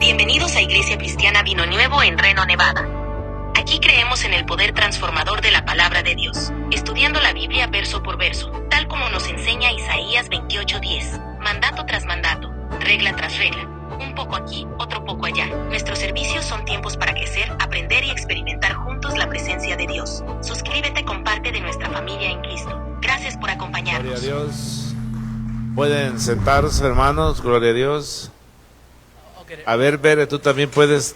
Bienvenidos a Iglesia Cristiana Vino Nuevo en Reno, Nevada. Aquí creemos en el poder transformador de la palabra de Dios, estudiando la Biblia verso por verso, tal como nos enseña Isaías 28:10, mandato tras mandato, regla tras regla, un poco aquí, otro poco allá. Nuestros servicios son tiempos para crecer, aprender y experimentar juntos la presencia de Dios. Suscríbete con parte de nuestra familia en Cristo. Gracias por acompañarnos. Gloria a Dios. Pueden sentarse, hermanos, gloria a Dios. A ver, Bere, tú también puedes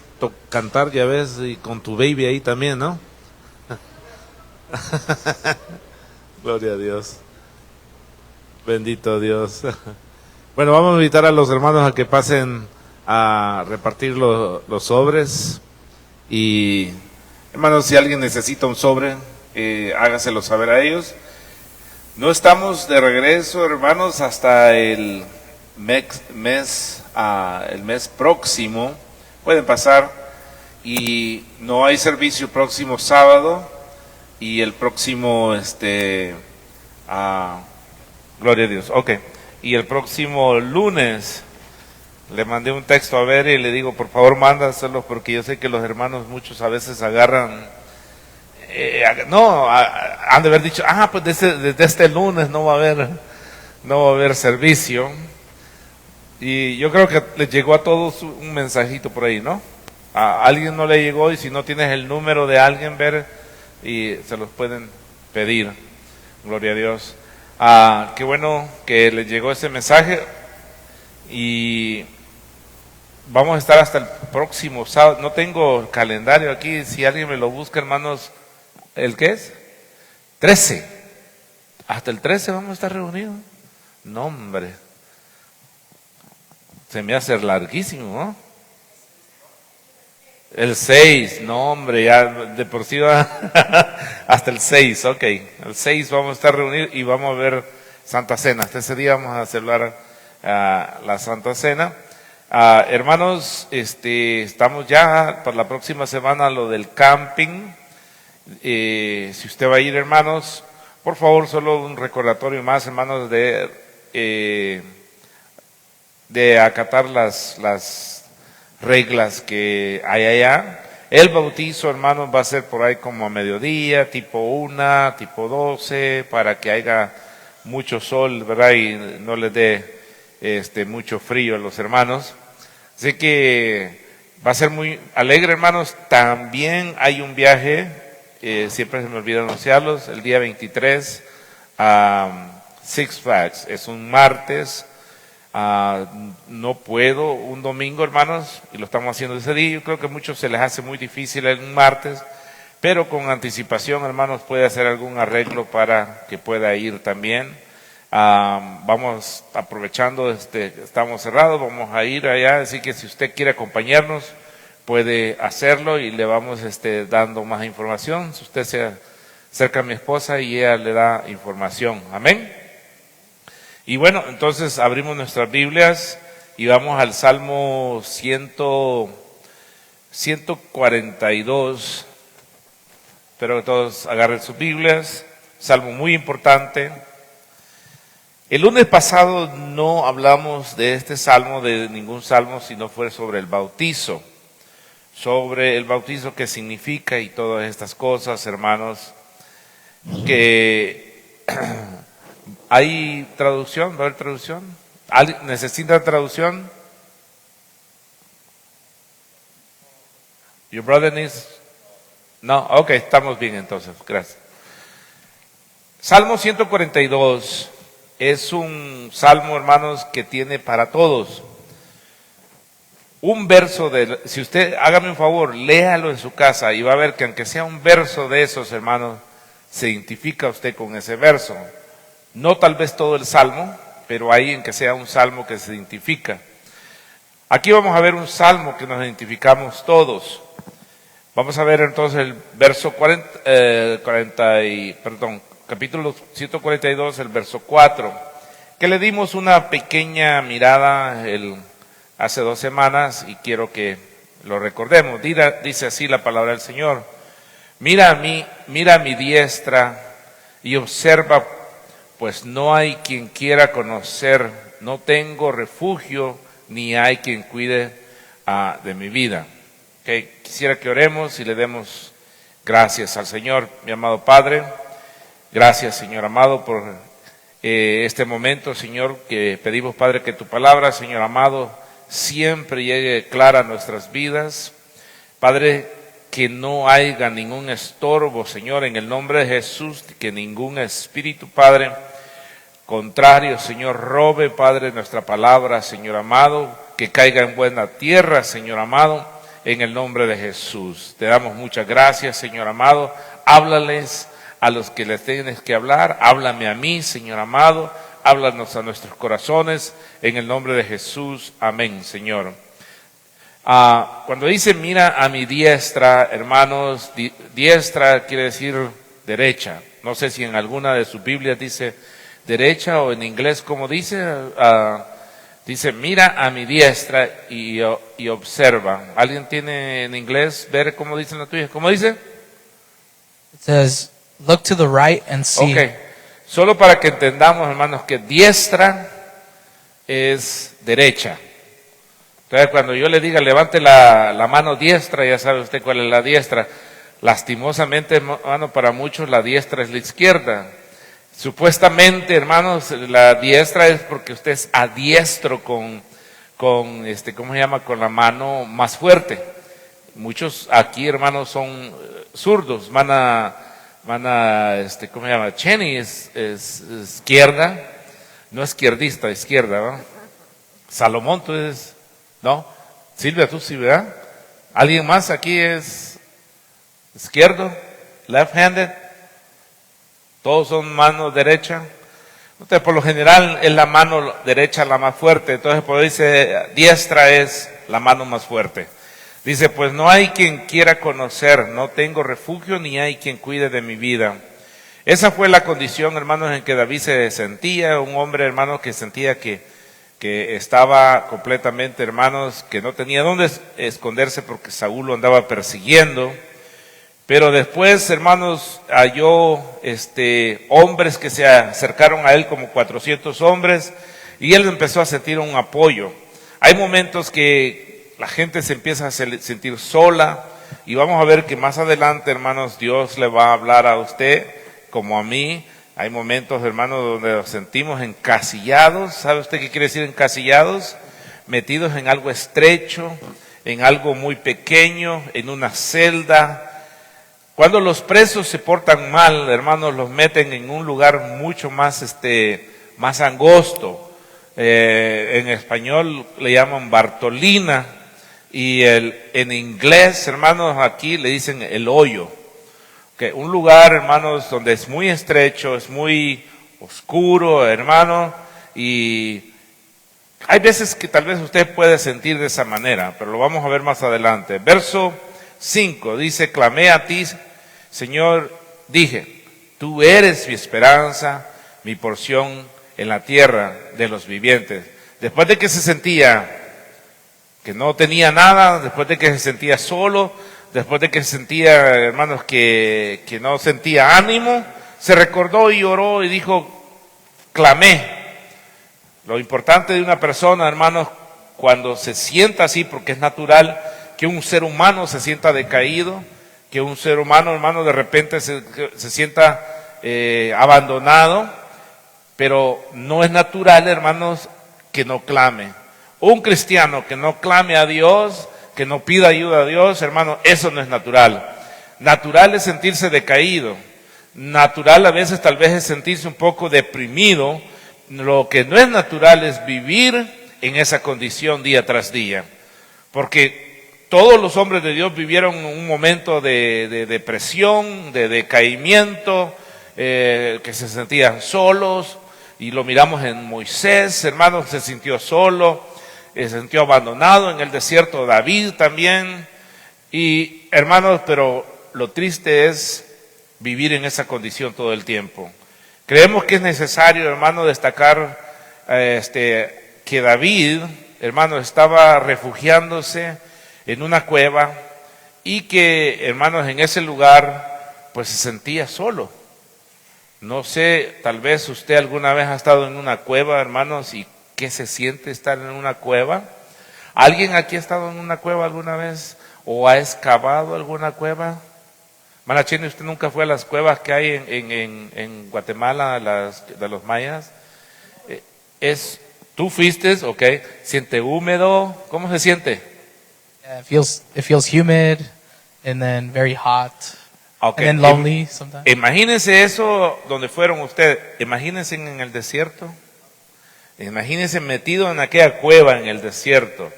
cantar, ya ves, y con tu baby ahí también, ¿no? Gloria a Dios. Bendito Dios. Bueno, vamos a invitar a los hermanos a que pasen a repartir los sobres. Y, hermanos, si alguien necesita un sobre, hágaselo saber a ellos. No estamos de regreso, hermanos, hasta el mes próximo. Pueden pasar, y no hay servicio próximo sábado y el próximo gloria a Dios, y el próximo lunes le mandé un texto a ver y le digo, por favor mándaselo, porque yo sé que los hermanos muchos a veces agarran han de haber dicho, pues desde este lunes no va a haber servicio. Y yo creo que les llegó a todos un mensajito por ahí, ¿no? A alguien no le llegó, y si no tienes el número de alguien, ver, y se los pueden pedir. Gloria a Dios. Qué bueno que les llegó ese mensaje, y vamos a estar hasta el próximo sábado. No tengo el calendario aquí, si alguien me lo busca, hermanos. ¿El qué es? 13. Hasta el 13 vamos a estar reunidos. No, hombre. Se me hace larguísimo, ¿no? El 6, no, hombre, ya de por sí va hasta el 6, El 6 vamos a estar reunidos y vamos a ver Santa Cena. Hasta ese día vamos a celebrar la Santa Cena. Hermanos, estamos ya para la próxima semana lo del camping. Si usted va a ir, hermanos, por favor, solo un recordatorio más, hermanos, de acatar las reglas que hay allá. El bautizo, hermanos, va a ser por ahí como a mediodía, tipo 1, tipo 12, para que haya mucho sol, ¿verdad? Y no les dé mucho frío a los hermanos. Así que va a ser muy alegre, hermanos. También hay un viaje, siempre se me olvida anunciarlos, el día 23 a Six Flags. Es un martes. No puedo un domingo, hermanos, y lo estamos haciendo ese día. Yo creo que a muchos se les hace muy difícil un martes, pero con anticipación, hermanos, puede hacer algún arreglo para que pueda ir también. Vamos aprovechando, estamos cerrados, vamos a ir allá, así que si usted quiere acompañarnos, puede hacerlo, y le vamos dando más información. Si usted se acerca a mi esposa y ella le da información. Amén. Y bueno, entonces abrimos nuestras Biblias y vamos al Salmo 142. Espero que todos agarren sus Biblias. Salmo muy importante. El lunes pasado no hablamos de este salmo, de ningún salmo, sino fue sobre el bautizo. Sobre el bautizo, qué significa y todas estas cosas, hermanos, que ¿hay traducción? ¿Va a haber traducción? ¿Necesita traducción? Your brother needs? No, estamos bien entonces, gracias. Salmo 142 es un salmo, hermanos, que tiene para todos. Un verso si usted, hágame un favor, léalo en su casa y va a ver que aunque sea un verso de esos, hermanos, se identifica usted con ese verso. No tal vez todo el salmo, pero ahí en que sea un salmo que se identifica. Aquí vamos a ver un salmo que nos identificamos todos. Vamos a ver entonces el verso capítulo 142, el verso 4, que le dimos una pequeña mirada hace 2 semanas y quiero que lo recordemos. Dice así la palabra del Señor: mira a mi diestra y observa, pues no hay quien quiera conocer, no tengo refugio, ni hay quien cuide de mi vida. Okay. Quisiera que oremos y le demos gracias al Señor, mi amado Padre. Gracias, Señor amado, por este momento, Señor, que pedimos, Padre, que tu palabra, Señor amado, siempre llegue clara a nuestras vidas. Padre, que no haya ningún estorbo, Señor, en el nombre de Jesús, que ningún espíritu, Padre, contrario, Señor, robe, Padre, nuestra palabra, Señor amado, que caiga en buena tierra, Señor amado, en el nombre de Jesús. Te damos muchas gracias, Señor amado. Háblales a los que les tienes que hablar. Háblame a mí, Señor amado. Háblanos a nuestros corazones, en el nombre de Jesús. Amén, Señor. Cuando dice mira a mi diestra, hermanos, diestra quiere decir derecha. No sé si en alguna de sus Biblias dice derecha o en inglés como dice. Dice mira a mi diestra y observa. ¿Alguien tiene en inglés ver cómo dice en la tuya? ¿Cómo dice? It says, look to the right and see. Okay. Solo para que entendamos, hermanos, que diestra es derecha. Entonces, cuando yo le diga levante la mano diestra, ya sabe usted cuál es la diestra. Lastimosamente, hermano, para muchos la diestra es la izquierda. Supuestamente, hermanos, la diestra es porque usted es adiestro con ¿cómo se llama? Con la mano más fuerte. Muchos aquí, hermanos, son zurdos. ¿Cómo se llama? Cheney es izquierda, no izquierdista, izquierda, ¿no? Salomón, tú eres, ¿no? Silvia, tú sí, ¿verdad? ¿Alguien más aquí es izquierdo? Left-handed. Todos son mano derecha. Entonces, por lo general es la mano derecha la más fuerte. Entonces, por eso dice diestra es la mano más fuerte. Dice, pues no hay quien quiera conocer, no tengo refugio ni hay quien cuide de mi vida. Esa fue la condición, hermanos, en que David se sentía, un hombre, hermanos, que sentía que estaba completamente, hermanos, que no tenía dónde esconderse porque Saúl lo andaba persiguiendo. Pero después, hermanos, halló hombres que se acercaron a él, como 400 hombres, y él empezó a sentir un apoyo. Hay momentos que la gente se empieza a sentir sola, y vamos a ver que más adelante, hermanos, Dios le va a hablar a usted, como a mí. Hay momentos, hermanos, donde nos sentimos encasillados. ¿Sabe usted qué quiere decir encasillados? Metidos en algo estrecho, en algo muy pequeño, en una celda. Cuando los presos se portan mal, hermanos, los meten en un lugar mucho más, más angosto. En español le llaman Bartolina, y en inglés, hermanos, aquí le dicen el hoyo. Okay, un lugar, hermanos, donde es muy estrecho, es muy oscuro, hermano, y hay veces que tal vez usted puede sentir de esa manera, pero lo vamos a ver más adelante. Verso 5 dice, clamé a ti, Señor, dije, tú eres mi esperanza, mi porción en la tierra de los vivientes. Después de que se sentía que no tenía nada, después de que se sentía solo, después de que se sentía, hermanos, que no sentía ánimo, se recordó y oró y dijo, clamé. Lo importante de una persona, hermanos, cuando se sienta así, porque es natural que un ser humano se sienta decaído, que un ser humano, hermano, de repente se sienta abandonado, pero no es natural, hermanos, que no clame. Un cristiano que no clame a Dios, que no pida ayuda a Dios, hermano, eso no es natural. Natural es sentirse decaído. Natural a veces tal vez es sentirse un poco deprimido. Lo que no es natural es vivir en esa condición día tras día. Porque todos los hombres de Dios vivieron un momento de depresión, de decaimiento, que se sentían solos. Y lo miramos en Moisés, hermano, se sintió solo. Se sintió abandonado en el desierto. David también. Y hermanos, pero lo triste es vivir en esa condición todo el tiempo. Creemos que es necesario, hermano, destacar que David, hermano, estaba refugiándose en una cueva y que, hermanos, en ese lugar pues se sentía solo. No sé, tal vez usted alguna vez ha estado en una cueva, hermanos, y ¿qué se siente estar en una cueva? ¿Alguien aquí ha estado en una cueva alguna vez o ha excavado alguna cueva? Manachini, ¿usted nunca fue a las cuevas que hay en Guatemala, de los mayas? Tú fuiste, ok, siente húmedo, ¿cómo se siente? Yeah, it feels humid and then very hot Okay. and then lonely sometimes. Imagínense eso donde fueron ustedes, imagínense en el desierto, imagínense metido en aquella cueva en el desierto,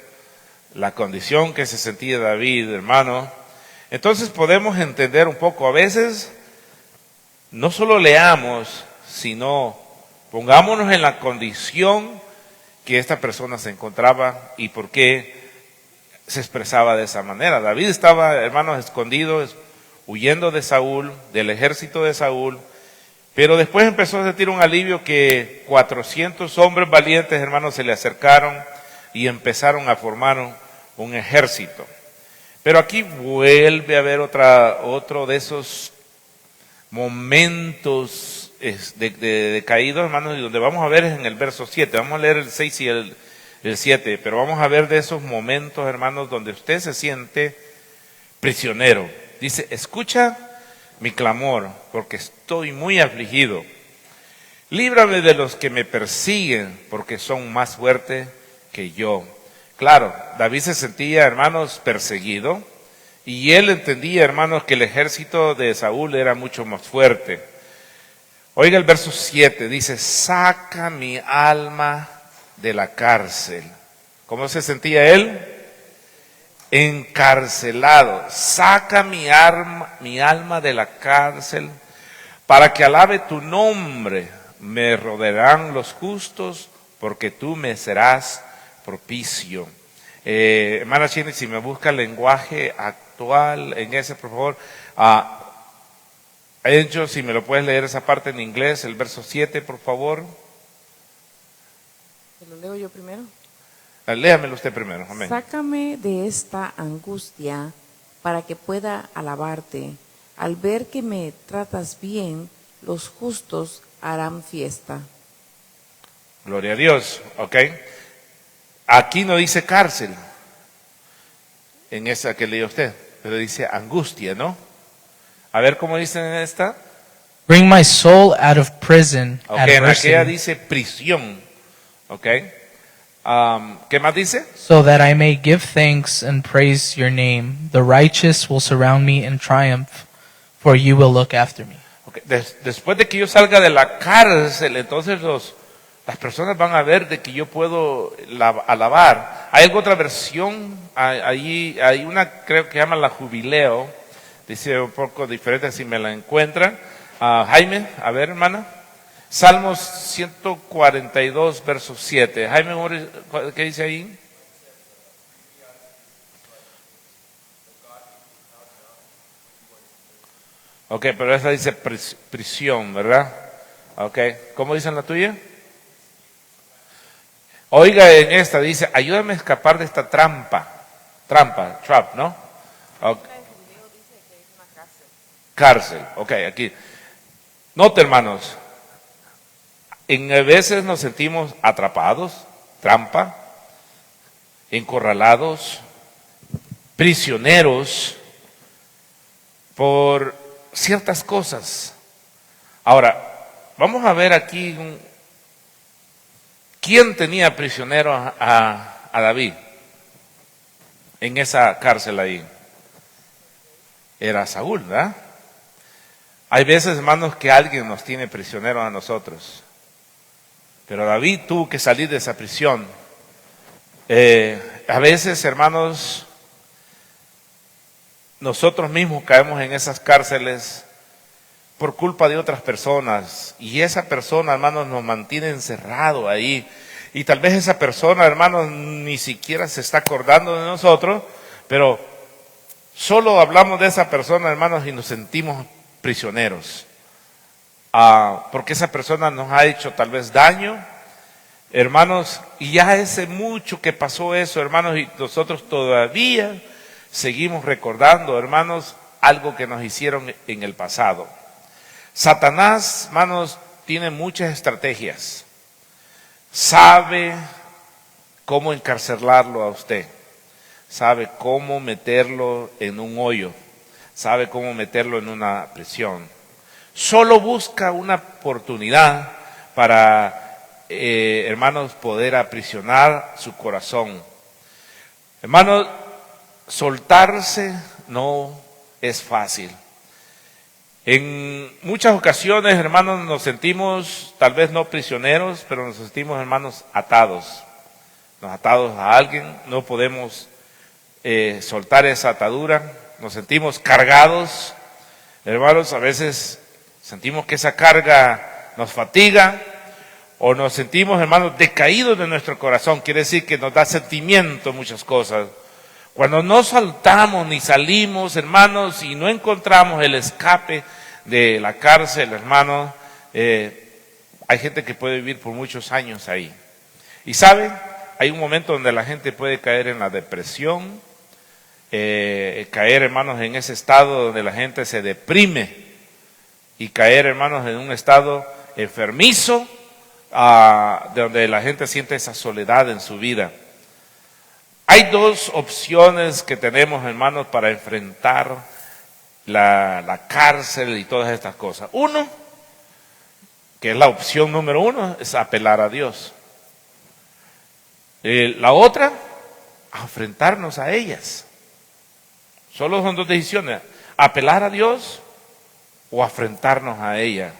la condición que se sentía David, hermano. Entonces podemos entender un poco, a veces no solo leamos, sino pongámonos en la condición que esta persona se encontraba y por qué se expresaba de esa manera. David estaba, hermanos, escondido, huyendo de Saúl, del ejército de Saúl, pero después empezó a sentir un alivio que 400 hombres valientes, hermanos, se le acercaron y empezaron a formar un ejército. Pero aquí vuelve a haber otro de esos momentos de caídos, hermanos, y donde vamos a ver es en el verso 7. Vamos a leer el 6 y el 7, pero vamos a ver de esos momentos, hermanos, donde usted se siente prisionero. Dice, escucha mi clamor, porque estoy muy afligido. Líbrame de los que me persiguen, porque son más fuertes que yo. Claro, David se sentía, hermanos, perseguido, y él entendía, hermanos, que el ejército de Saúl era mucho más fuerte. Oiga el verso 7, dice, saca mi alma de la cárcel. ¿Cómo se sentía él? Encarcelado. Saca mi alma de la cárcel para que alabe tu nombre. Me rodearán los justos porque tú me serás propicio. Hermana Chini, si me busca el lenguaje actual en ese, por favor. Angel, si me lo puedes leer esa parte en inglés, el verso 7, por favor. ¿Te lo leo yo primero? Léamelo usted primero, amén. Sácame de esta angustia para que pueda alabarte. Al ver que me tratas bien, los justos harán fiesta. Gloria a Dios, ok. Aquí no dice cárcel, en esa que leyó usted, pero dice angustia, ¿no? A ver cómo dice en esta. Bring my soul out of prison, Ok, en adversity, aquella dice prisión, ok. ¿Qué más dice? so that I may give thanks and praise your name. The righteous will surround me in triumph, for you will look after me. Okay. Después de que yo salga de la cárcel, entonces las personas van a ver de que yo puedo alabar. Hay alguna otra versión, allí hay una creo que llama la Jubileo, dice un poco diferente si me la encuentran. Jaime, a ver hermana. Salmos 142, verso 7. Jaime, ¿qué dice ahí? Ok, pero esa dice prisión, ¿verdad? Ok, ¿cómo dice en la tuya? Oiga, en esta dice, ayúdame a escapar de esta trap, ¿no? Okay. Cárcel, ok, aquí. Note, hermanos, a veces nos sentimos atrapados, trampa, encorralados, prisioneros por ciertas cosas. Ahora, vamos a ver aquí quién tenía prisionero a David en esa cárcel ahí. Era Saúl, ¿verdad? Hay veces, hermanos, que alguien nos tiene prisioneros a nosotros. Pero David tuvo que salir de esa prisión. A veces, hermanos, nosotros mismos caemos en esas cárceles por culpa de otras personas. Y esa persona, hermanos, nos mantiene encerrado ahí. Y tal vez esa persona, hermanos, ni siquiera se está acordando de nosotros, pero solo hablamos de esa persona, hermanos, y nos sentimos prisioneros. Porque esa persona nos ha hecho tal vez daño, hermanos, y ya hace mucho que pasó eso, hermanos, y nosotros todavía seguimos recordando, hermanos, algo que nos hicieron en el pasado. Satanás, hermanos, tiene muchas estrategias. Sabe cómo encarcelarlo a usted, sabe cómo meterlo en un hoyo, sabe cómo meterlo en una prisión. Solo busca una oportunidad para, hermanos, poder aprisionar su corazón. Hermanos, soltarse no es fácil. En muchas ocasiones, hermanos, nos sentimos tal vez no prisioneros, pero nos sentimos, hermanos, atados. Nos atados a alguien, no podemos soltar esa atadura, nos sentimos cargados. Hermanos, a veces sentimos que esa carga nos fatiga o nos sentimos, hermanos, decaídos de nuestro corazón. Quiere decir que nos da sentimiento muchas cosas. Cuando no saltamos ni salimos, hermanos, y no encontramos el escape de la cárcel, hermanos, hay gente que puede vivir por muchos años ahí. Y ¿saben? Hay un momento donde la gente puede caer en la depresión, caer, hermanos, en ese estado donde la gente se deprime y caer, hermanos, en un estado enfermizo, donde la gente siente esa soledad en su vida. Hay dos opciones que tenemos, hermanos, para enfrentar la cárcel y todas estas cosas. Uno, que es la opción número uno, es apelar a Dios. La otra, enfrentarnos a ellas. Solo son dos decisiones, apelar a Dios o enfrentarnos a ella.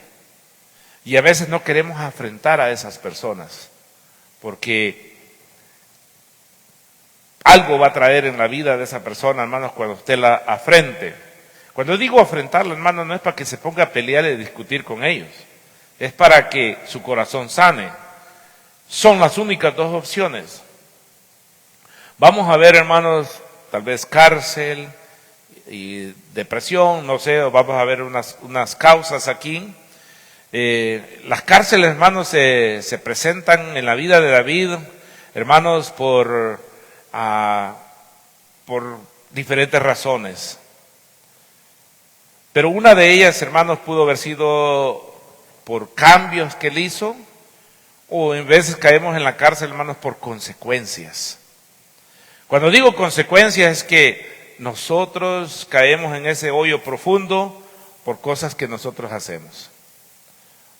Y a veces no queremos enfrentar a esas personas, porque algo va a traer en la vida de esa persona, hermanos, cuando usted la afrente. Cuando digo afrentarla, hermanos, no es para que se ponga a pelear y discutir con ellos. Es para que su corazón sane. Son las únicas dos opciones. Vamos a ver, hermanos, tal vez cárcel y depresión, no sé, vamos a ver unas causas aquí. Las cárceles, hermanos, se presentan en la vida de David, hermanos, por diferentes razones. Pero una de ellas, hermanos, pudo haber sido por cambios que él hizo, o en veces caemos en la cárcel, hermanos, por consecuencias. Cuando digo consecuencias es que nosotros caemos en ese hoyo profundo por cosas que nosotros hacemos.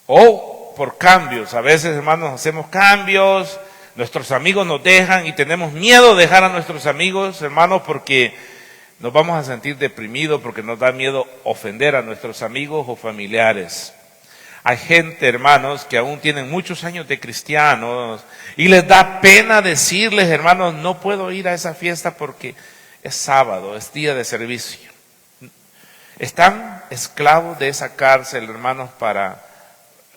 O por cambios. A veces, hermanos, hacemos cambios, nuestros amigos nos dejan y tenemos miedo de dejar a nuestros amigos, hermanos, porque nos vamos a sentir deprimidos, porque nos da miedo ofender a nuestros amigos o familiares. Hay gente, hermanos, que aún tienen muchos años de cristianos y les da pena decirles, hermanos, no puedo ir a esa fiesta porque es sábado, es día de servicio. Están esclavos de esa cárcel, hermanos,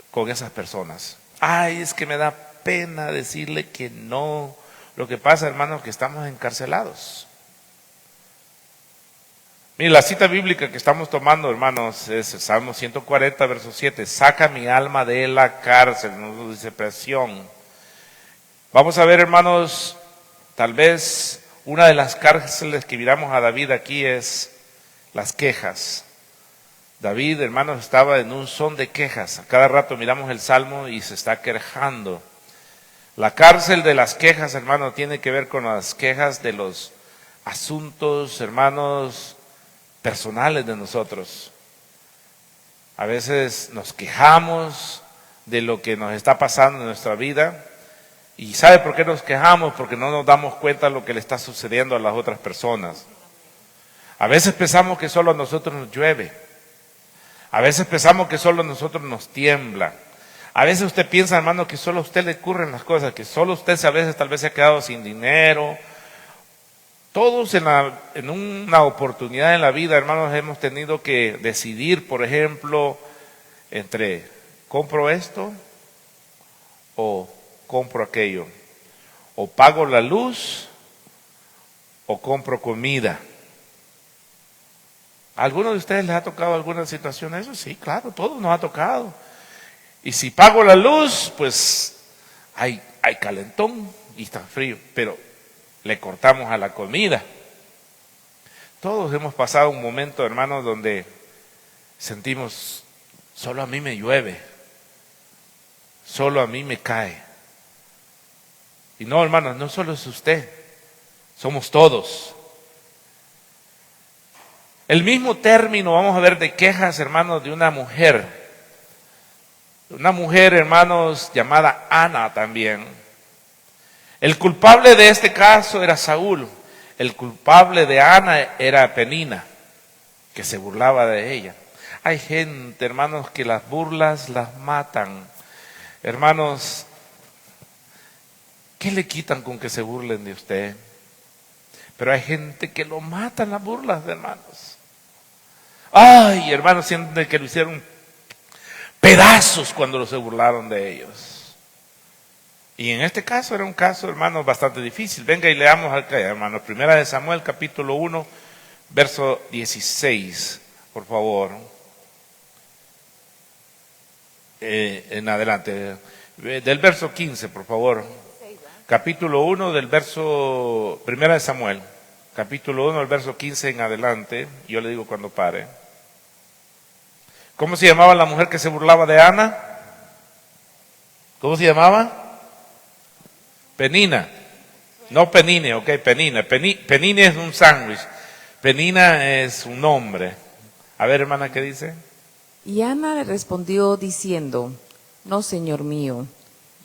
con esas personas. Ay, es que me da pena decirle que no. Lo que pasa, hermanos, que estamos encarcelados. Mire, la cita bíblica que estamos tomando, hermanos, es el Salmo 140, verso 7. Saca mi alma de la cárcel, no dice presión. Vamos a ver, hermanos, tal vez una de las cárceles que miramos a David aquí es las quejas. David, hermanos, estaba en un son de quejas. A cada rato miramos el Salmo y se está quejando. La cárcel de las quejas, hermanos, tiene que ver con las quejas de los asuntos, hermanos, personales de nosotros. A veces nos quejamos de lo que nos está pasando en nuestra vida. ¿Y sabe por qué nos quejamos? Porque no nos damos cuenta de lo que le está sucediendo a las otras personas. A veces pensamos que solo a nosotros nos llueve. A veces pensamos que solo a nosotros nos tiembla. A veces usted piensa, hermano, que solo a usted le ocurren las cosas, que solo usted a veces tal vez se ha quedado sin dinero. Todos en una oportunidad en la vida, hermanos, hemos tenido que decidir, por ejemplo, entre compro esto o compro aquello, o pago la luz o compro comida. ¿A alguno de ustedes les ha tocado alguna situación eso? Sí, claro, todos nos ha tocado. Y si pago la luz, pues hay calentón y está frío, pero le cortamos a la comida. Todos hemos pasado un momento, hermanos, donde sentimos, solo a mí me llueve, solo a mí me cae. Y no, hermanos, no solo es usted, somos todos. El mismo término vamos a ver de quejas, hermanos, de una mujer, hermanos, llamada Ana también. El culpable de este caso era Saúl, el culpable de Ana era Penina, que se burlaba de ella. Hay gente, hermanos, que las burlas las matan. Hermanos, ¿qué le quitan con que se burlen de usted? Pero hay gente que lo matan las burlas, hermanos. Ay, hermanos, sienten que lo hicieron pedazos cuando se burlaron de ellos. Y en este caso era un caso, hermanos, bastante difícil. Venga y leamos acá, hermanos. Primera de Samuel, capítulo 1, verso 16, por favor. En adelante. Del verso 15, por favor. Capítulo 1 del verso, Primera de Samuel, capítulo 1 del verso 15 en adelante. Yo le digo cuando pare. ¿Cómo se llamaba la mujer que se burlaba de Ana? ¿Cómo se llamaba? Penina. No Penine, ok, Penina. Penine es un sándwich. Penina es un nombre. A ver, hermana, ¿qué dice? Y Ana le respondió diciendo, no, señor mío,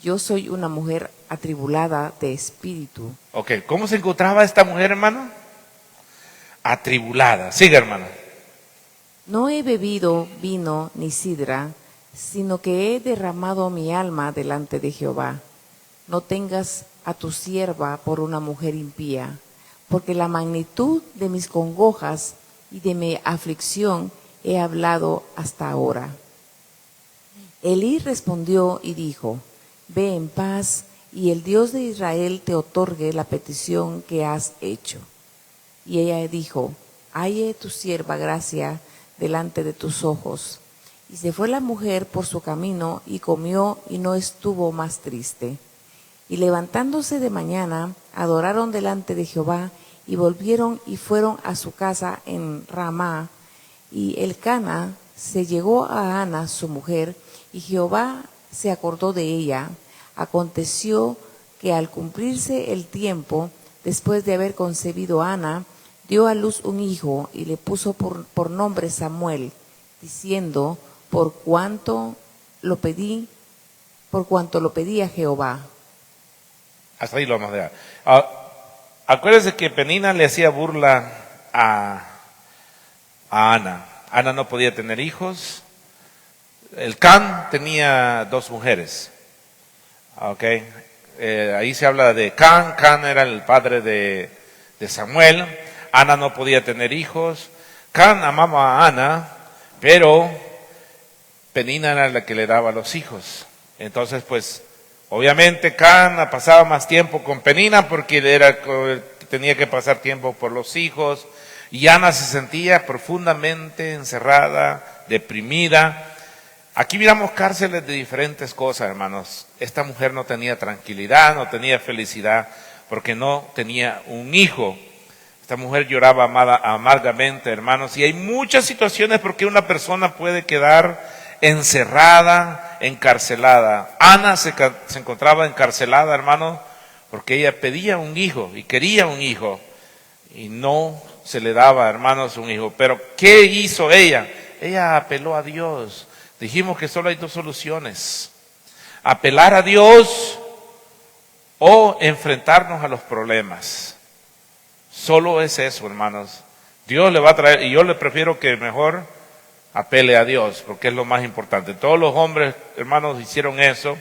yo soy una mujer atribulada de espíritu. Ok, ¿cómo se encontraba esta mujer, hermano? Atribulada. Siga, hermano. No he bebido vino ni sidra, sino que he derramado mi alma delante de Jehová. No tengas a tu sierva por una mujer impía, porque la magnitud de mis congojas y de mi aflicción he hablado hasta ahora. Elí respondió y dijo, ve en paz, y el Dios de Israel te otorgue la petición que has hecho. Y ella dijo, halle tu sierva gracia delante de tus ojos. Y se fue la mujer por su camino, y comió, y no estuvo más triste. Y levantándose de mañana, adoraron delante de Jehová, y volvieron y fueron a su casa en Ramá. Y Elcana se llegó a Ana, su mujer, y Jehová se acordó de ella. Aconteció que al cumplirse el tiempo, después de haber concebido Ana, dio a luz un hijo y le puso por nombre Samuel, diciendo, por cuanto lo pedí a Jehová. Hasta ahí lo vamos a dejar. Acuérdense que Penina le hacía burla a Ana. Ana no podía tener hijos. El Can tenía 2 mujeres. Okay. Ahí se habla de Can. Can era el padre de Samuel. Ana no podía tener hijos. Can amaba a Ana, pero Penina era la que le daba los hijos. Entonces, pues, obviamente Can pasaba más tiempo con Penina porque tenía que pasar tiempo por los hijos. Y Ana se sentía profundamente encerrada, deprimida. Aquí miramos cárceles de diferentes cosas, hermanos. Esta mujer no tenía tranquilidad, no tenía felicidad, porque no tenía un hijo. Esta mujer lloraba amargamente, hermanos. Y hay muchas situaciones por qué una persona puede quedar encerrada, encarcelada. Ana se encontraba encarcelada, hermanos, porque ella pedía un hijo y quería un hijo. Y no se le daba, hermanos, un hijo. Pero ¿qué hizo ella? Ella apeló a Dios. Dijimos que solo hay 2 soluciones: apelar a Dios o enfrentarnos a los problemas. Solo es eso, hermanos. Dios le va a traer, y yo le prefiero que mejor apele a Dios, porque es lo más importante. Todos los hombres, hermanos, hicieron eso.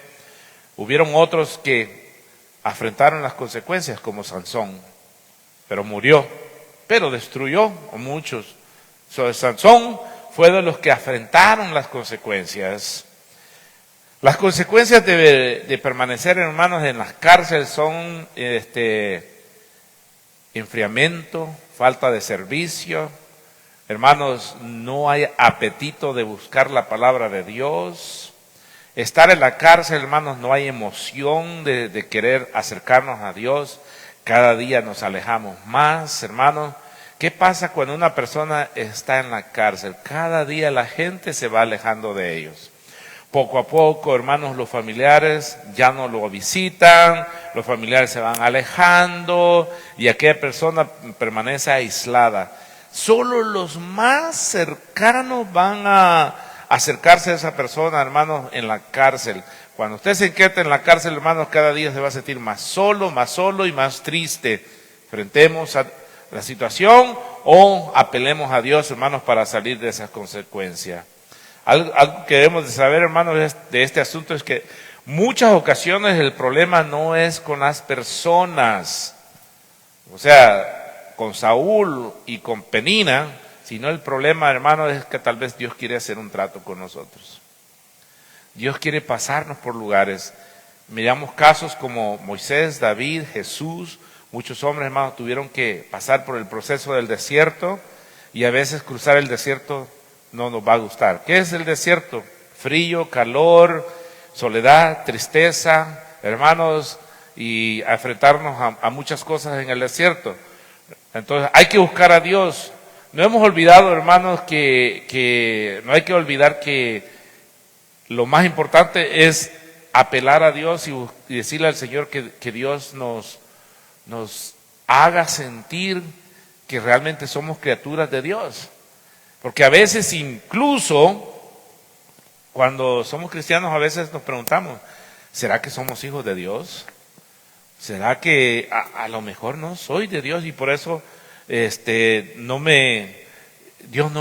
Hubieron otros que afrontaron las consecuencias, como Sansón, pero murió, pero destruyó a muchos. Sansón fue de los que afrontaron las consecuencias. Las consecuencias de permanecer, hermanos, en las cárceles son enfriamiento, falta de servicio. Hermanos, no hay apetito de buscar la palabra de Dios. Estar en la cárcel, hermanos, no hay emoción de querer acercarnos a Dios. Cada día nos alejamos más, hermanos. ¿Qué pasa cuando una persona está en la cárcel? Cada día la gente se va alejando de ellos. Poco a poco, hermanos, los familiares ya no lo visitan, los familiares se van alejando y aquella persona permanece aislada. Solo los más cercanos van a acercarse a esa persona, hermanos, en la cárcel. Cuando usted se encuentra en la cárcel, hermanos, cada día se va a sentir más solo y más triste. Enfrentemos a la situación o apelemos a Dios, hermanos, para salir de esas consecuencias. Algo que debemos de saber, hermanos, de este asunto es que muchas ocasiones el problema no es con las personas, o sea, con Saúl y con Penina, sino el problema, hermanos, es que tal vez Dios quiere hacer un trato con nosotros. Dios quiere pasarnos por lugares. Miramos casos como Moisés, David, Jesús. Muchos hombres, hermanos, tuvieron que pasar por el proceso del desierto y a veces cruzar el desierto no nos va a gustar. ¿Qué es el desierto? Frío, calor, soledad, tristeza, hermanos, y enfrentarnos a muchas cosas en el desierto. Entonces hay que buscar a Dios. No hemos olvidado, hermanos, que no hay que olvidar que lo más importante es apelar a Dios y decirle al Señor que Dios nos haga sentir que realmente somos criaturas de Dios. Porque a veces incluso cuando somos cristianos a veces nos preguntamos, ¿será que somos hijos de Dios? ¿Será que a lo mejor no soy de Dios y por eso Dios no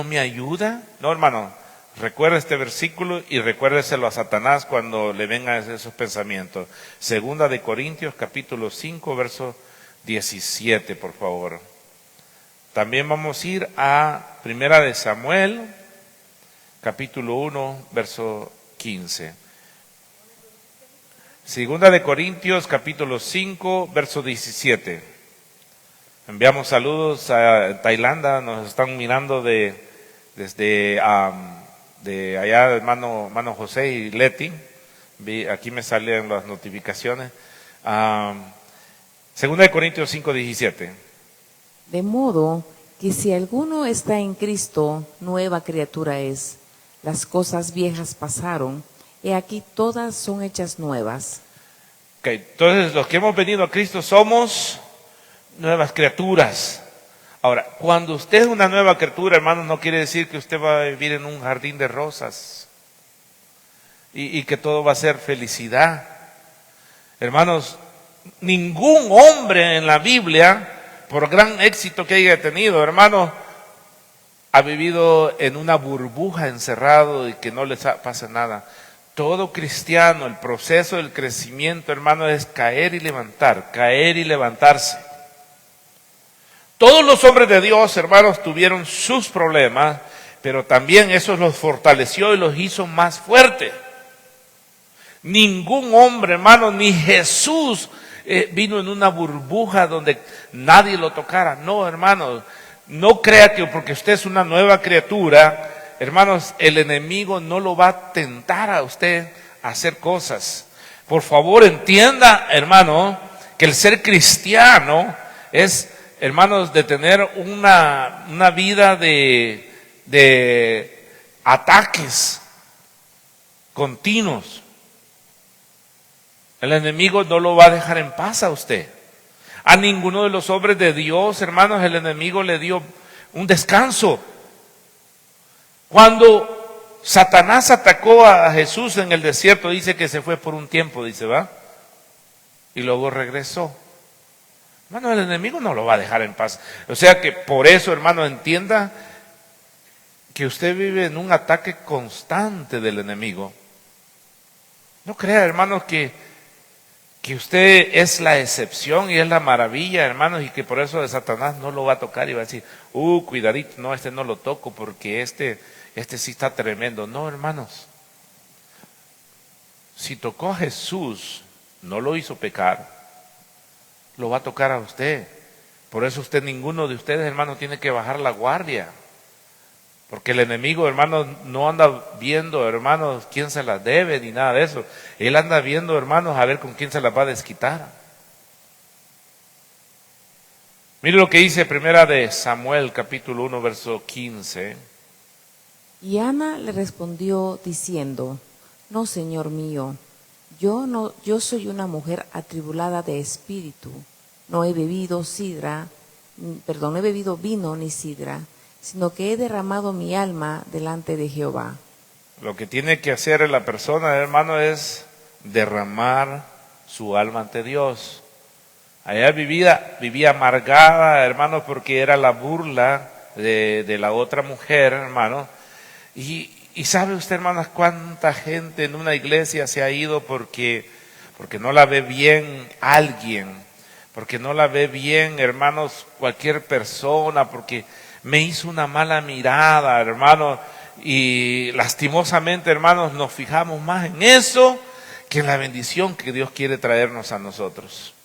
me ayuda? No, hermano, recuerda este versículo y recuérdeselo a Satanás cuando le vengan esos pensamientos. Segunda de Corintios capítulo 5 verso 17, por favor. También vamos a ir a Primera de Samuel, capítulo 1, verso 15. Segunda de Corintios, capítulo 5, verso 17. Enviamos saludos a Tailandia, nos están mirando desde allá, hermano José y Leti. Aquí me salen las notificaciones. Segunda de Corintios 5, 17. De modo que si alguno está en Cristo, nueva criatura es. Las cosas viejas pasaron, y aquí todas son hechas nuevas. Okay, entonces los que hemos venido a Cristo somos nuevas criaturas. Ahora, cuando usted es una nueva criatura, hermanos, no quiere decir que usted va a vivir en un jardín de rosas y que todo va a ser felicidad. Hermanos, ningún hombre en la Biblia, por gran éxito que haya tenido, hermano, ha vivido en una burbuja encerrado y que no les pasa nada. Todo cristiano, el proceso del crecimiento, hermano, es caer y levantarse. Todos los hombres de Dios, hermanos, tuvieron sus problemas, pero también eso los fortaleció y los hizo más fuertes. Ningún hombre, hermano, ni Jesús vino en una burbuja donde nadie lo tocara. No, hermanos, no crea que porque usted es una nueva criatura, hermanos, el enemigo no lo va a tentar a usted a hacer cosas. Por favor, entienda, hermano, que el ser cristiano es, hermanos, de tener una vida de ataques continuos. El enemigo no lo va a dejar en paz a usted. A ninguno de los hombres de Dios, hermanos, el enemigo le dio un descanso. Cuando Satanás atacó a Jesús en el desierto, dice que se fue por un tiempo, dice, ¿va? Y luego regresó. Hermano, el enemigo no lo va a dejar en paz. O sea que por eso, hermano, entienda que usted vive en un ataque constante del enemigo. No crea, hermanos, que usted es la excepción y es la maravilla, hermanos, y que por eso de Satanás no lo va a tocar y va a decir, cuidadito, no, no lo toco porque este sí está tremendo. No, hermanos, si tocó a Jesús, no lo hizo pecar, lo va a tocar a usted. Por eso ninguno de ustedes, hermanos, tiene que bajar la guardia. Porque el enemigo, hermanos, no anda viendo, hermanos, quién se las debe ni nada de eso. Él anda viendo, hermanos, a ver con quién se las va a desquitar. Mire lo que dice Primera de Samuel, capítulo 1, verso 15. Y Ana le respondió diciendo, No, Señor mío, yo soy una mujer atribulada de espíritu. No he bebido no he bebido vino ni sidra, sino que he derramado mi alma delante de Jehová. Lo que tiene que hacer la persona, hermano, es derramar su alma ante Dios. Allá vivía amargada, hermano, porque era la burla de la otra mujer, hermano. Y sabe usted, hermanas, cuánta gente en una iglesia se ha ido porque no la ve bien alguien, porque no la ve bien, hermanos, cualquier persona, porque me hizo una mala mirada, hermano, y lastimosamente, hermanos, nos fijamos más en eso que en la bendición que Dios quiere traernos a nosotros.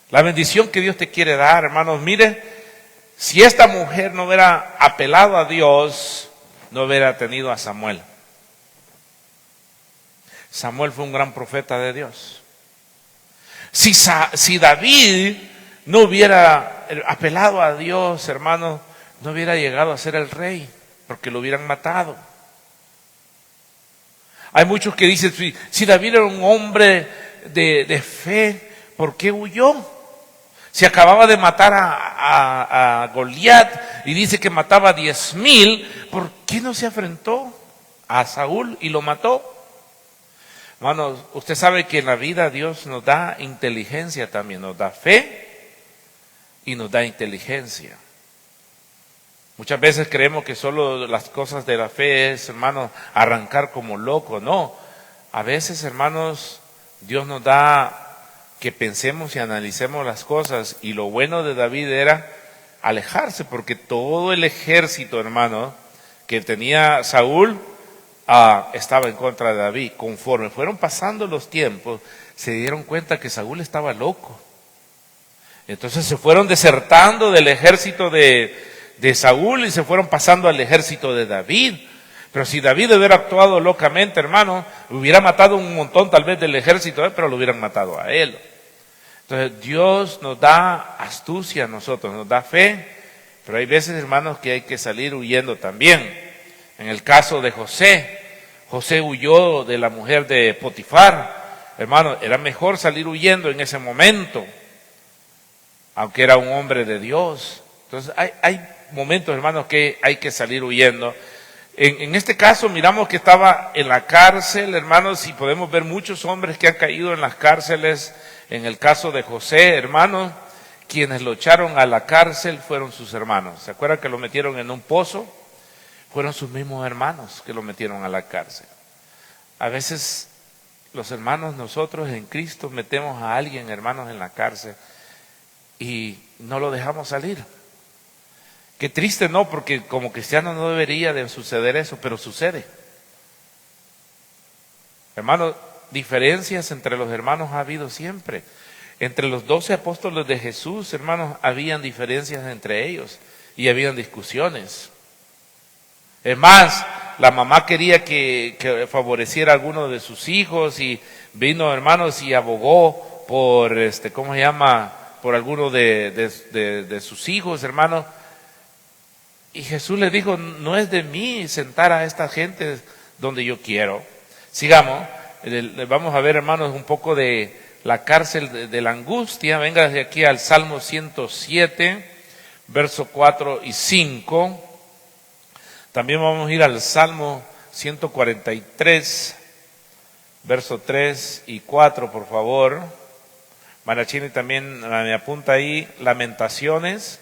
La bendición que Dios te quiere dar, hermanos. Mire, si esta mujer no hubiera apelado a Dios, no hubiera tenido a Samuel. Samuel fue un gran profeta de Dios. Si David no hubiera apelado a Dios, hermanos, no hubiera llegado a ser el rey, porque lo hubieran matado. Hay muchos que dicen, si David era un hombre de fe, ¿por qué huyó? Si acababa de matar a Goliat y dice que mataba 10,000, ¿por qué no se enfrentó a Saúl y lo mató? Hermanos, usted sabe que en la vida Dios nos da inteligencia también, nos da fe y nos da inteligencia. Muchas veces creemos que solo las cosas de la fe es, hermanos, arrancar como loco. No, a veces, hermanos, Dios nos da que pensemos y analicemos las cosas. Y lo bueno de David era alejarse, porque todo el ejército, hermano, que tenía Saúl, estaba en contra de David. Conforme fueron pasando los tiempos, se dieron cuenta que Saúl estaba loco. Entonces se fueron desertando del ejército de Saúl y se fueron pasando al ejército de David. Pero si David hubiera actuado locamente, hermano, hubiera matado un montón tal vez del ejército, pero lo hubieran matado a él. Entonces Dios nos da astucia a nosotros, nos da fe, pero hay veces, hermanos, que hay que salir huyendo también. En el caso de José, José huyó de la mujer de Potifar. Hermano, era mejor salir huyendo en ese momento, aunque era un hombre de Dios. Entonces hay momentos, hermanos, que hay que salir huyendo. En este caso miramos que estaba en la cárcel, hermanos, y podemos ver muchos hombres que han caído en las cárceles. En el caso de José, hermanos, quienes lo echaron a la cárcel fueron sus hermanos. ¿Se acuerdan que lo metieron en un pozo? Fueron sus mismos hermanos que lo metieron a la cárcel. A veces los hermanos, nosotros en Cristo metemos a alguien, hermanos, en la cárcel y no lo dejamos salir. Qué triste, ¿no? Porque como cristiano no debería de suceder eso, pero sucede. Hermanos, diferencias entre los hermanos ha habido siempre. Entre los 12 apóstoles de Jesús, hermanos, habían diferencias entre ellos y habían discusiones. Es más, la mamá quería que favoreciera a alguno de sus hijos y vino, hermanos, y abogó por, ¿cómo se llama? Por alguno de sus hijos, hermanos. Y Jesús le dijo, no es de mí sentar a esta gente donde yo quiero. Sigamos, vamos a ver, hermanos, un poco de la cárcel de la angustia. Venga desde aquí al Salmo 107, verso 4 y 5. También vamos a ir al Salmo 143, verso 3 y 4, por favor. Marachini también me apunta ahí, Lamentaciones,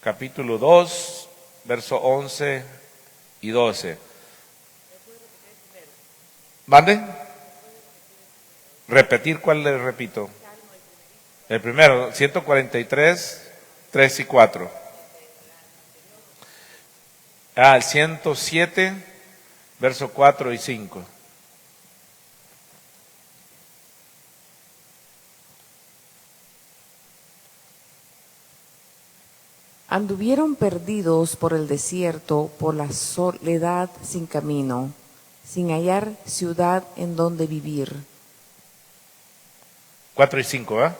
capítulo 2, verso 11 y 12. ¿Mande? ¿Repetir cuál le repito? El primero, 143, 3 y 4. El 107, verso 4 y 5. Anduvieron perdidos por el desierto, por la soledad sin camino, sin hallar ciudad en donde vivir. 4 y 5, ¿eh?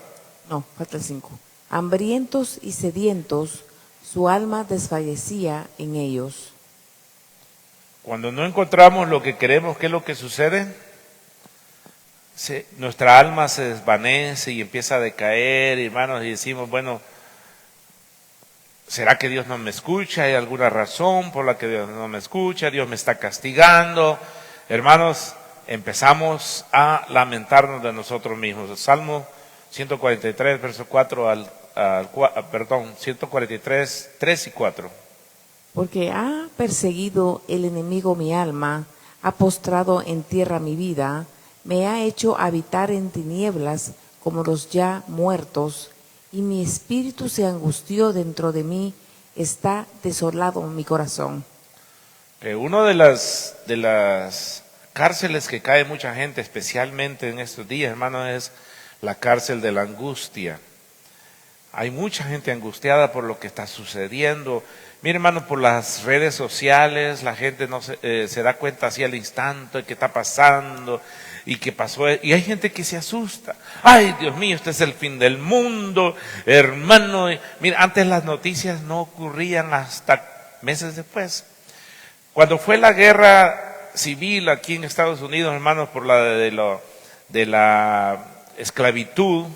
No, falta el 5. Hambrientos y sedientos, su alma desfallecía en ellos. Cuando no encontramos lo que queremos, ¿qué es lo que sucede? Nuestra alma se desvanece y empieza a decaer, hermanos, y decimos, bueno, ¿será que Dios no me escucha? ¿Hay alguna razón por la que Dios no me escucha? ¿Dios me está castigando? Hermanos, empezamos a lamentarnos de nosotros mismos. Salmo 143, verso 4 143, 3 y 4. Porque ha perseguido el enemigo mi alma, ha postrado en tierra mi vida, me ha hecho habitar en tinieblas como los ya muertos, y mi espíritu se angustió dentro de mí, está desolado mi corazón. Una de las cárceles que cae mucha gente, especialmente en estos días, hermanos, es la cárcel de la angustia. Hay mucha gente angustiada por lo que está sucediendo. Mire, hermano, por las redes sociales la gente no se da cuenta así al instante de qué está pasando y qué pasó. Y hay gente que se asusta. Ay, Dios mío, este es el fin del mundo, hermano. Mira, antes las noticias no ocurrían hasta meses después. Cuando fue la guerra civil aquí en Estados Unidos, hermanos, por la de la esclavitud,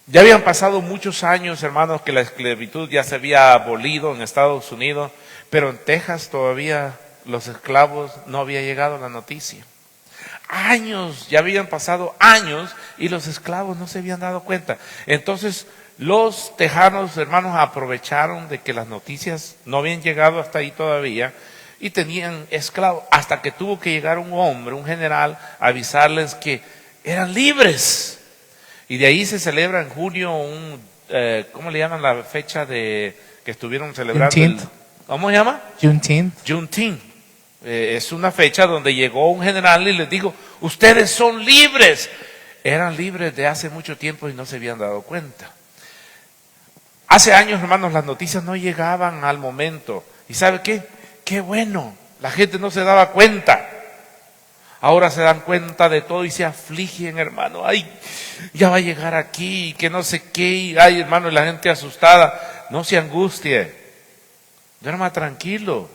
ya habían pasado muchos años, hermanos, que la esclavitud ya se había abolido en Estados Unidos, pero en Texas todavía los esclavos no había llegado la noticia. Años, ya habían pasado años y los esclavos no se habían dado cuenta. Entonces los tejanos, hermanos, aprovecharon de que las noticias no habían llegado hasta ahí todavía y tenían esclavos, hasta que tuvo que llegar un hombre, un general, a avisarles que eran libres. Y de ahí se celebra en junio ¿cómo le llaman la fecha que estuvieron celebrando? ¿Cómo se llama? Juneteenth. Juneteenth. Es una fecha donde llegó un general y les dijo, ustedes son libres. Eran libres de hace mucho tiempo y no se habían dado cuenta. Hace años, hermanos, las noticias no llegaban al momento. ¿Y sabe qué? Qué bueno, la gente no se daba cuenta. Ahora se dan cuenta de todo y se afligen, hermano. Ay, ya va a llegar aquí, que no sé qué. Ay, hermano, y la gente asustada. No se angustie. Duerma tranquilo.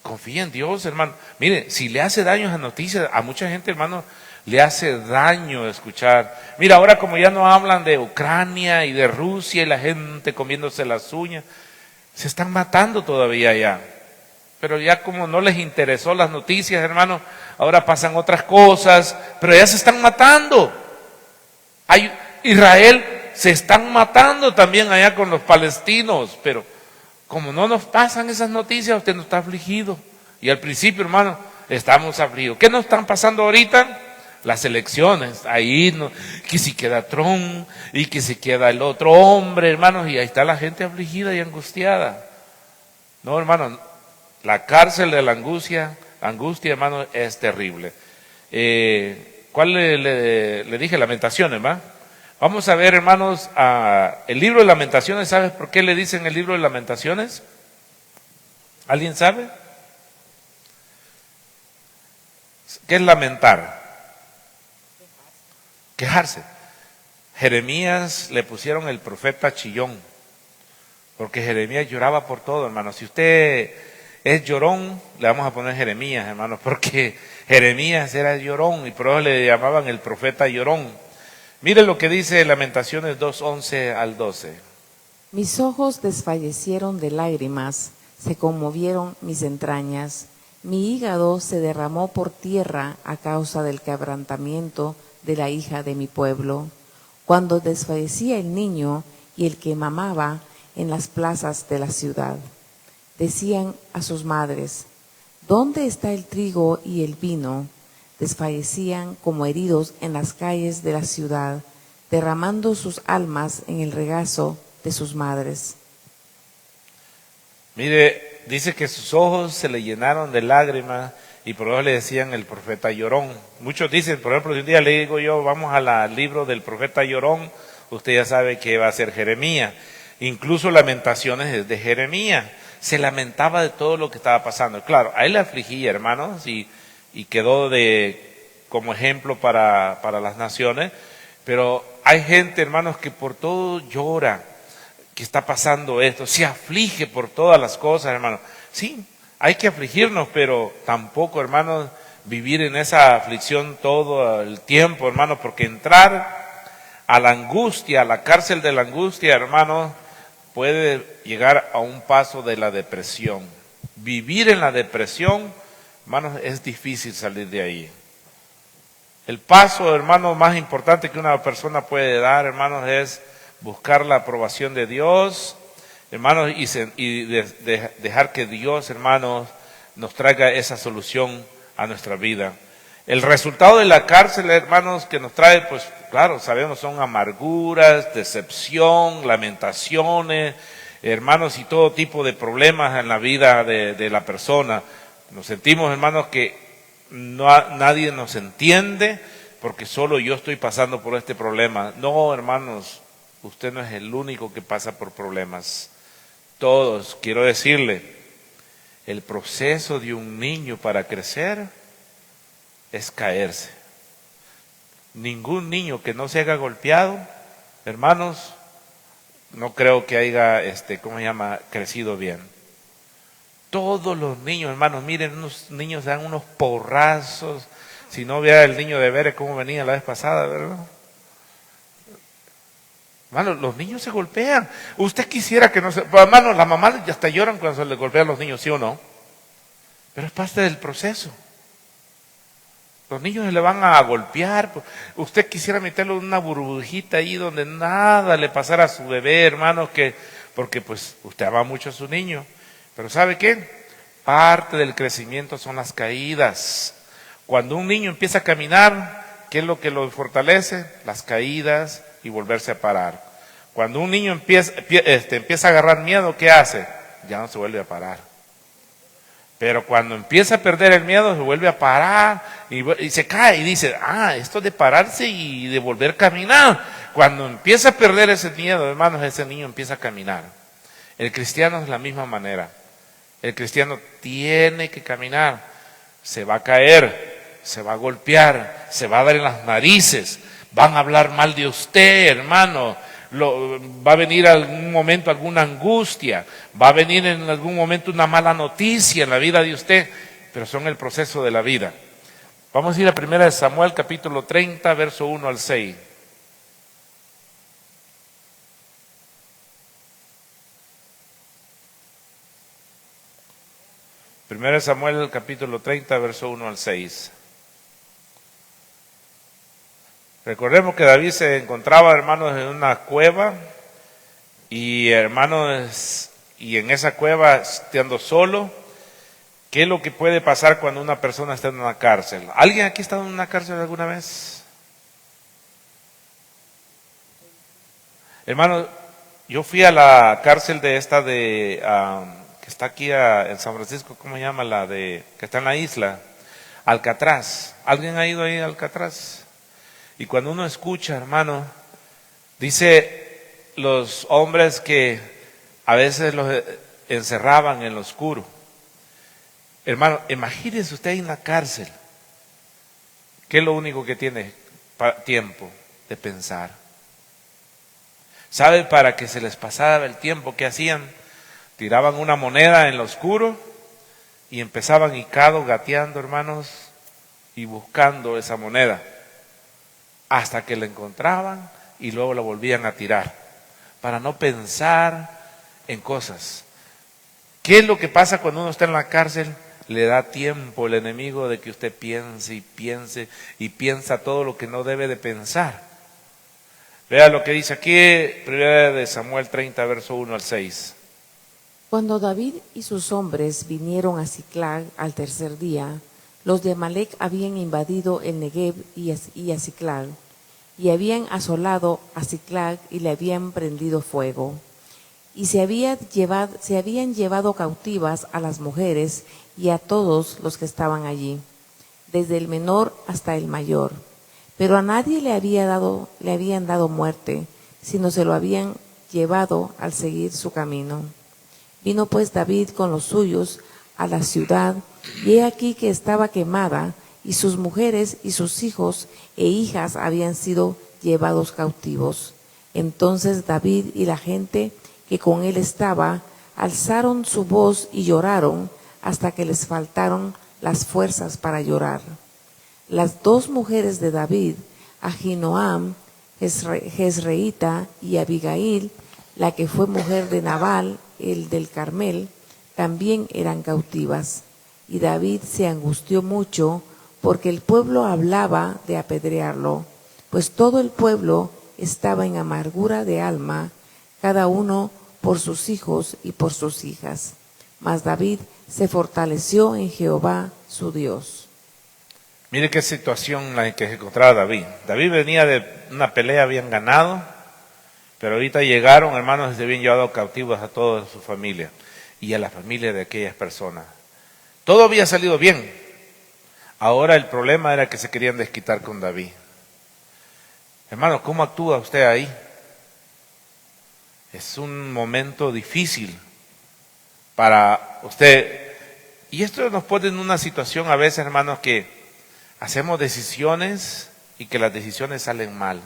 Confía en Dios, hermano. Mire, si le hace daño a las noticias, a mucha gente, hermano, le hace daño escuchar. Mira, ahora como ya no hablan de Ucrania y de Rusia y la gente comiéndose las uñas, se están matando todavía ya. Pero ya como no les interesó las noticias, hermano, ahora pasan otras cosas, pero ya se están matando. Israel se están matando también allá con los palestinos, pero como no nos pasan esas noticias, usted no está afligido. Y al principio, hermano, estamos afligidos. ¿Qué nos están pasando ahorita? Las elecciones, ahí no, que si queda Trump y que si queda el otro hombre, hermanos, y ahí está la gente afligida y angustiada. No, hermano, la cárcel de la angustia, hermano, es terrible. ¿Cuál le dije? Lamentaciones, ¿va? Vamos a ver, hermanos, el libro de Lamentaciones. ¿Sabes por qué le dicen el libro de Lamentaciones? ¿Alguien sabe? ¿Qué es lamentar? Quejarse. Jeremías le pusieron el profeta chillón, porque Jeremías lloraba por todo, hermano. Si usted es llorón, le vamos a poner Jeremías, hermano, porque Jeremías era llorón y por eso le llamaban el profeta llorón. Mire lo que dice Lamentaciones 2:11 al 12. Mis ojos desfallecieron de lágrimas, se conmovieron mis entrañas. Mi hígado se derramó por tierra a causa del quebrantamiento de la hija de mi pueblo. Cuando desfallecía el niño y el que mamaba en las plazas de la ciudad, decían a sus madres, ¿dónde está el trigo y el vino? Desfallecían como heridos en las calles de la ciudad, derramando sus almas en el regazo de sus madres. Mire, dice que sus ojos se le llenaron de lágrimas y por eso le decían el profeta llorón. Muchos dicen, por ejemplo, si un día le digo yo, vamos al libro del profeta llorón, usted ya sabe que va a ser Jeremías. Incluso Lamentaciones es de Jeremías. Se lamentaba de todo lo que estaba pasando. Claro, a él le afligía, hermanos, y quedó como ejemplo para las naciones. Pero hay gente, hermanos, que por todo llora, que está pasando esto, se aflige por todas las cosas, hermano. Sí, hay que afligirnos, pero tampoco, hermanos, vivir en esa aflicción todo el tiempo, hermano, porque entrar a la angustia, a la cárcel de la angustia, hermano, puede llegar a un paso de la depresión. Vivir en la depresión, hermanos, es difícil salir de ahí. El paso, hermanos, más importante que una persona puede dar, hermanos, es buscar la aprobación de Dios, hermanos, y dejar que Dios, hermanos, nos traiga esa solución a nuestra vida. El resultado de la cárcel, hermanos, que nos trae, pues claro, sabemos, son amarguras, decepción, lamentaciones, hermanos, y todo tipo de problemas en la vida de la persona. Nos sentimos, hermanos, que nadie nos entiende porque solo yo estoy pasando por este problema. No, hermanos, usted no es el único que pasa por problemas. Todos, quiero decirle, el proceso de un niño para crecer es caerse. Ningún niño que no se haya golpeado, hermanos, no creo que haya, crecido bien. Todos los niños, hermanos, miren, unos niños dan unos porrazos. Si no vea el niño de Bere cómo venía la vez pasada, ¿verdad? Hermano, los niños se golpean. Usted quisiera que no se... Hermano, las mamás hasta lloran cuando se les golpean a los niños, ¿sí o no? Pero es parte del proceso. Los niños se le van a golpear. Usted quisiera meterlo en una burbujita ahí donde nada le pasara a su bebé, hermano, porque pues usted ama mucho a su niño. Pero ¿sabe qué? Parte del crecimiento son las caídas. Cuando un niño empieza a caminar, ¿qué es lo que lo fortalece? Las caídas y volverse a parar. Cuando un niño empieza a agarrar miedo, ¿qué hace? Ya no se vuelve a parar. Pero cuando empieza a perder el miedo, se vuelve a parar y se cae y dice, esto de pararse y de volver a caminar. Cuando empieza a perder ese miedo, hermanos, ese niño empieza a caminar. El cristiano es de la misma manera. El cristiano tiene que caminar. Se va a caer, se va a golpear, se va a dar en las narices, van a hablar mal de usted, hermano. Va a venir algún momento alguna angustia, va a venir en algún momento una mala noticia en la vida de usted, pero son el proceso de la vida. Vamos a ir a 1 Samuel capítulo 30, verso 1 al 6. Primero Samuel capítulo 30, verso 1 al 6. Recordemos que David se encontraba, hermanos, en una cueva y, hermanos, y en esa cueva, estando solo, ¿qué es lo que puede pasar cuando una persona está en una cárcel? ¿Alguien aquí ha estado en una cárcel alguna vez? Hermanos, yo fui a la cárcel de que está aquí en San Francisco, ¿cómo se llama? Que está en la isla, Alcatraz. ¿Alguien ha ido ahí a Alcatraz? Y cuando uno escucha, hermano, dice los hombres que a veces los encerraban en lo oscuro. Hermano, imagínese usted en la cárcel. ¿Qué es lo único que tiene tiempo de pensar? ¿Sabe? Para que se les pasara el tiempo, ¿qué hacían? Tiraban una moneda en lo oscuro y empezaban gateando, hermanos, y buscando esa moneda. Hasta que la encontraban y luego la volvían a tirar, para no pensar en cosas. ¿Qué es lo que pasa cuando uno está en la cárcel? Le da tiempo el enemigo de que usted piense y piense y piensa todo lo que no debe de pensar. Vea lo que dice aquí, 1 Samuel 30, verso 1 al 6. Cuando David y sus hombres vinieron a Siclag al tercer día, los de Amalec habían invadido el Negev y a Siclag, y habían asolado a Siclag y le habían prendido fuego. Y se habían llevado cautivas a las mujeres y a todos los que estaban allí, desde el menor hasta el mayor. Pero a nadie le habían dado muerte, sino se lo habían llevado al seguir su camino. Vino pues David con los suyos a la ciudad, y he aquí que estaba quemada, y sus mujeres y sus hijos e hijas habían sido llevados cautivos. Entonces David y la gente que con él estaba, alzaron su voz y lloraron hasta que les faltaron las fuerzas para llorar. Las dos mujeres de David, Ahinoam, Jezreíta, y Abigail, la que fue mujer de Nabal, el del Carmel, también eran cautivas. Y David se angustió mucho porque el pueblo hablaba de apedrearlo, pues todo el pueblo estaba en amargura de alma, cada uno por sus hijos y por sus hijas. Mas David se fortaleció en Jehová su Dios. Mire qué situación en la que se encontraba David. David venía de una pelea, habían ganado, pero ahorita llegaron, hermanos, y se habían llevado cautivos a toda su familia y a la familia de aquellas personas. Todo había salido bien. Ahora el problema era que se querían desquitar con David. Hermano, ¿cómo actúa usted ahí? Es un momento difícil para usted. Y esto nos pone en una situación a veces, hermanos, que hacemos decisiones y que las decisiones salen mal.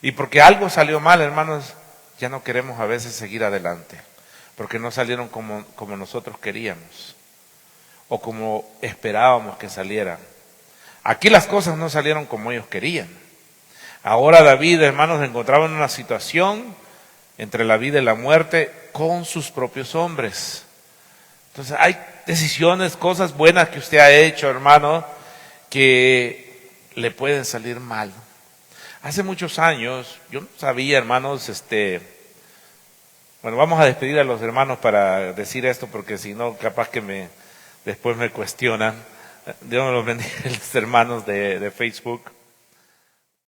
Y porque algo salió mal, hermanos, ya no queremos a veces seguir adelante. Porque no salieron como nosotros queríamos. O como esperábamos que salieran. Aquí las cosas no salieron como ellos querían. Ahora David, hermanos, se encontraba en una situación entre la vida y la muerte con sus propios hombres. Entonces hay decisiones, cosas buenas que usted ha hecho, hermano, que le pueden salir mal. Hace muchos años, yo no sabía, hermanos, bueno, vamos a despedir a los hermanos para decir esto, porque si no, capaz que después me cuestionan. Dios me los bendiga, los hermanos de Facebook.